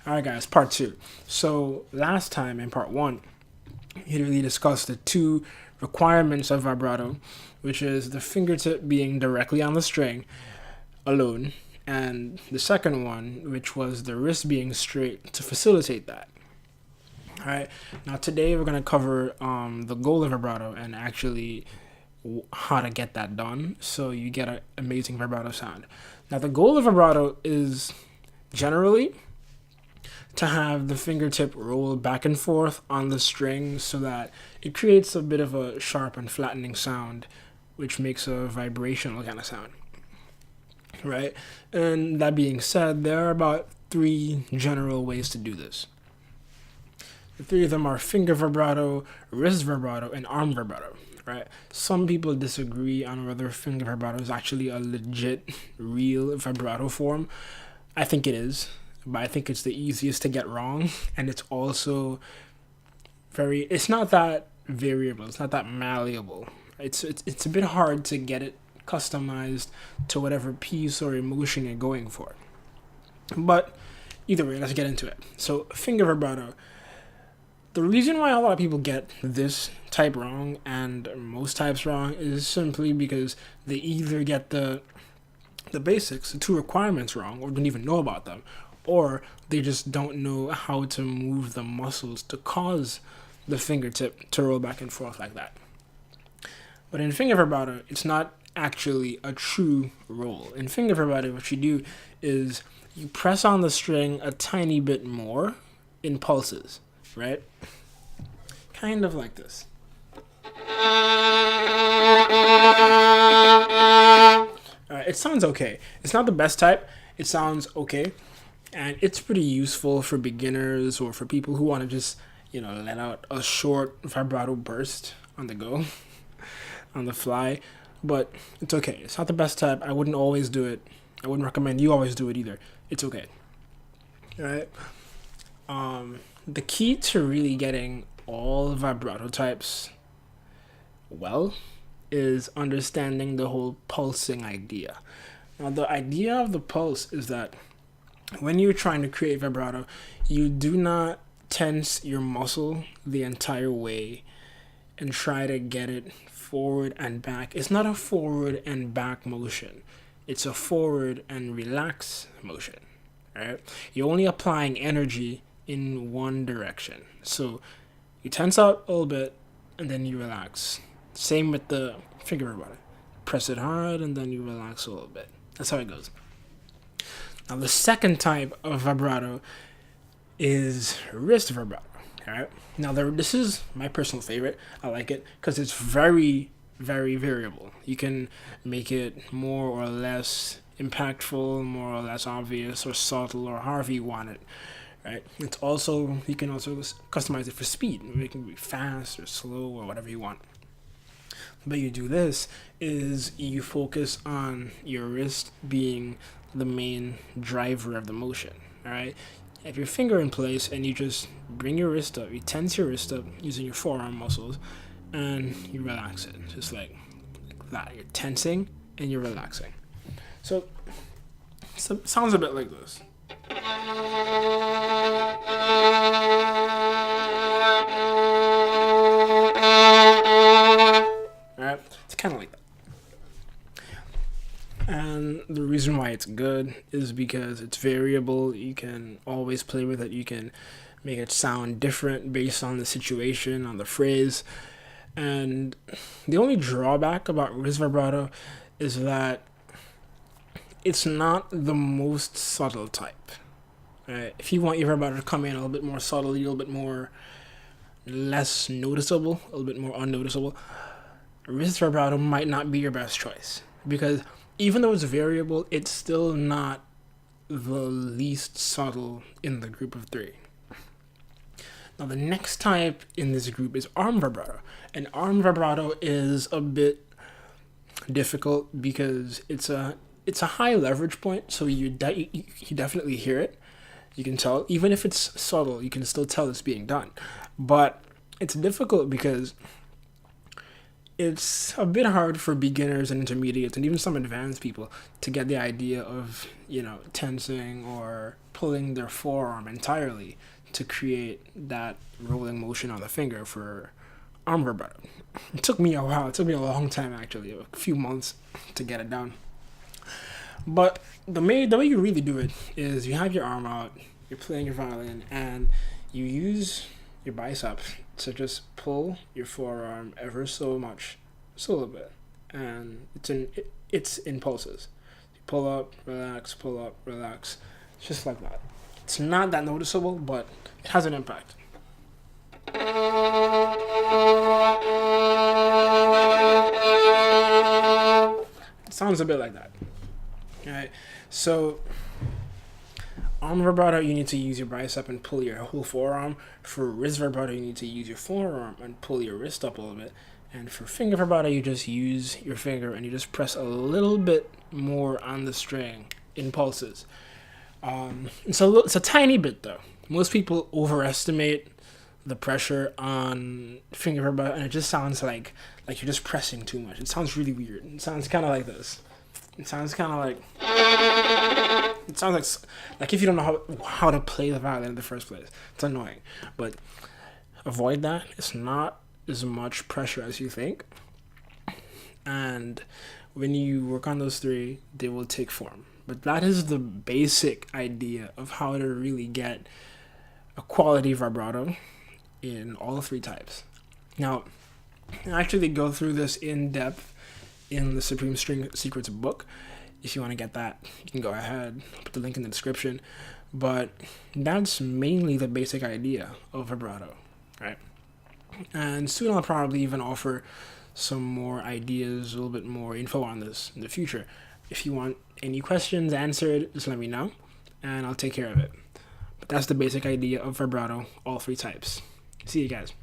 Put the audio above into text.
Alright guys, part 2. So last time in part 1, he really discussed the two requirements of vibrato, which is the fingertip being directly on the string alone, and the second one, which was the wrist being straight to facilitate that. Alright, now today we're going to cover the goal of vibrato and actually how to get that done so you get an amazing vibrato sound. Now the goal of vibrato is generally to have the fingertip roll back and forth on the string so that it creates a bit of a sharp and flattening sound, which makes a vibrational kind of sound, right? And that being said, there are about 3 general ways to do this. The 3 of them are finger vibrato, wrist vibrato, and arm vibrato, right? Some people disagree on whether finger vibrato is actually a legit, real vibrato form. I think it is, but I think it's the easiest to get wrong, and it's also it's not that variable, it's not that malleable. It's a bit hard to get it customized to whatever piece or emotion you're going for. But either way, let's get into it. So finger vibrato. The reason why a lot of people get this type wrong and most types wrong is simply because they either get the basics, the 2 requirements wrong, or don't even know about them, or they just don't know how to move the muscles to cause the fingertip to roll back and forth like that. But in finger vibrato, it's not actually a true roll. In finger vibrato, what you do is you press on the string a tiny bit more in pulses, right? Kind of like this. It sounds okay. It's not the best type. It sounds okay. And it's pretty useful for beginners or for people who want to just, let out a short vibrato burst on the go, on the fly. But it's okay. It's not the best type. I wouldn't always do it. I wouldn't recommend you always do it either. It's okay. All right. The key to really getting all vibrato types well is understanding the whole pulsing idea. Now, the idea of the pulse is that when you're trying to create vibrato, you do not tense your muscle the entire way and try to get it forward and back. It's not a forward and back motion. It's a forward and relax motion, right? You're only applying energy in one direction. So you tense out a little bit and then you relax. Same with the finger vibrato. Press it hard and then you relax a little bit. That's how it goes. Now the second type of vibrato is wrist vibrato. All right. Now this is my personal favorite. I like it because it's very, very variable. You can make it more or less impactful, more or less obvious, or subtle, or however you want it. Right. You can also customize it for speed. It can be fast or slow or whatever you want. But you do this is you focus on your wrist being the main driver of the motion. All right. You have your finger in place and you just bring your wrist up. You tense your wrist up using your forearm muscles, and you relax it just like that. You're tensing and you're relaxing. So it sounds a bit like this. Alright, it's kind of like that. And the reason why it's good is because it's variable. You can always play with it. You can make it sound different based on the situation, on the phrase. And the only drawback about wrist vibrato is that it's not the most subtle type. Right? If you want your vibrato to come in a little bit more subtle, a little bit more less noticeable, a little bit more unnoticeable, wrist vibrato might not be your best choice, because even though it's variable, it's still not the least subtle in the group of 3. Now the next type in this group is arm vibrato. And arm vibrato is a bit difficult because it's a high leverage point, so you definitely hear it. You can tell, even if it's subtle, you can still tell it's being done. But it's difficult because it's a bit hard for beginners and intermediates and even some advanced people to get the idea of, tensing or pulling their forearm entirely to create that rolling motion on the finger for arm vibrato. It took me a while. It took me a long time, actually, a few months to get it down. But the way you really do it is you have your arm out, you're playing your violin, and you use your bicep to just pull your forearm ever so much, just a little bit, and it's in pulses. You pull up, relax, just like that. It's not that noticeable, but it has an impact. It sounds a bit like that. All right, so arm vibrato, you need to use your bicep and pull your whole forearm. For wrist vibrato, you need to use your forearm and pull your wrist up a little bit. And for finger vibrato, you just use your finger and you just press a little bit more on the string in pulses. It's a tiny bit though. Most people overestimate the pressure on finger vibrato, and it just sounds like you're just pressing too much. It sounds really weird. It sounds kind of like this. It sounds kind of like. It sounds like if you don't know how to play the violin in the first place. It's annoying, but avoid that. It's not as much pressure as you think, and when you work on those three, they will take form. But that is the basic idea of how to really get a quality vibrato in all three types. Now, I actually go through this in depth in the Supreme String Secrets book. If you want to get that, you can go ahead. I'll put the link in the description. But that's mainly the basic idea of vibrato, right? And soon I'll probably even offer some more ideas, a little bit more info on this in the future. If you want any questions answered, just let me know, and I'll take care of it. But that's the basic idea of vibrato, all three types. See you guys.